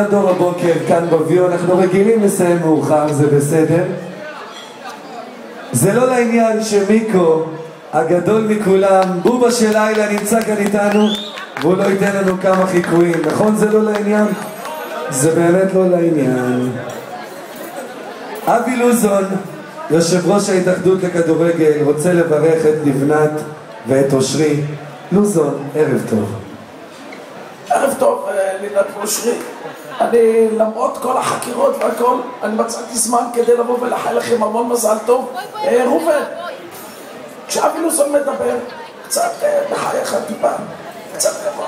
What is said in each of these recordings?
דור הבוקר כאן בביו, אנחנו רגילים לסיים מאוחר, זה בסדר. זה לא לעניין שמיקו הגדול מכולם, בובה של לילה, נמצא כאן איתנו והוא לא ייתן לנו כמה חיקויים, נכון? זה לא לעניין? זה באמת לא לעניין. אבי לוזון, יושב ראש ההתאחדות לכדורגל, רוצה לברך את לבנת ואת אושרי. לוזון, ערב טוב. ערב טוב, לבנת ואושרי. אני, למרות כל החקירות והכל, אני מצאתי זמן כדי לבוא ולאחל לכם המון מזל טוב. ראובן, כשאבי לוזון מדבר, קצת בחייך טיפה, קצת גבוה.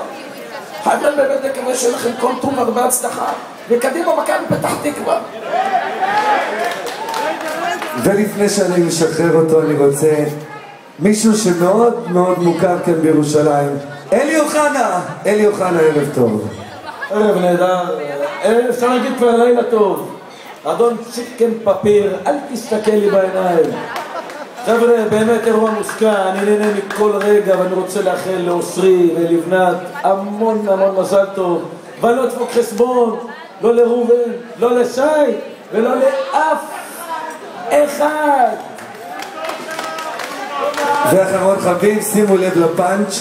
חבר'ה, באמת נקווה שיהיה לכם כל טוב והרבה הצלחה, וקדימה מכבי פתח תקווה. ולפני שאני משחרר אותו, אני רוצה מישהו שמאוד מאוד מוכר כאן בירושלים. אלי אוחנה! אלי אוחנה, ערב טוב. ערב נהדר, אפשר להגיד כבר לילה טוב. אדון צ'יקן פפיר, אל תסתכל לי בעיניים. חבר'ה, באמת אירוע מושקע, אני נהנה מכל רגע ואני רוצה לאחל לאושרי ולבנת המון המון מזל טוב. ואני לא אדפוק חסבון, לא לראובן, לא לשי ולא לאף אחד. ואחרון חביב, שימו לב לפאנץ',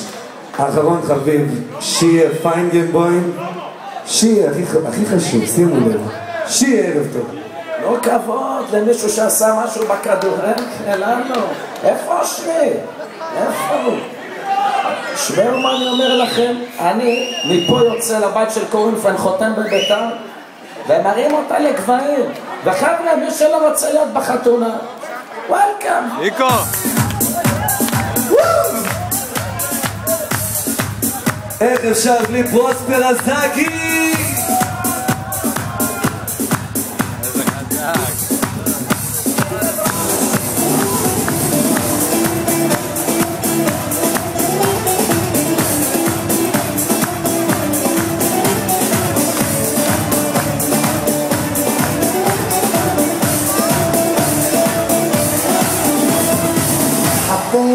האחרון חביב, שיה פיינגנבוים. שיה, הכי חשוב, שימו לב. שיה, ערב טוב. לא כבוד למישהו שעשה משהו בכדורגל לנו. איפה אושרי? איפה הוא? שמעו מה אני אומר לכם, אני מפה יוצא לבת של קורינפן, חותם בביתר ומרים אותה לגבהים. וחבר'ה, מי שלא רוצה להיות בחתונה, וולקאם. איקו. איך אפשר בלי פרוספר הזאגי? איזה חזק.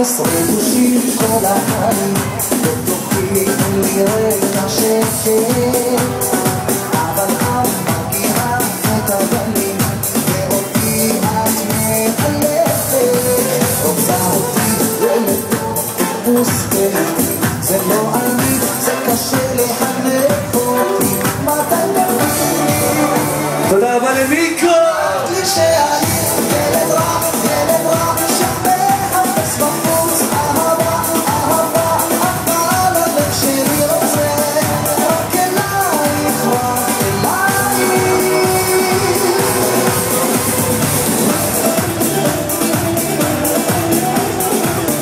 חפש ריגושים כל החיים בתוכי אין לי רגע שקט אבל את מגיעה את הבנים ואותי את מאלפת רוצה אותי מוסכמת זה לא אני, זה קשה לחנך אותי מתי נבין. תודה רבה למיקו.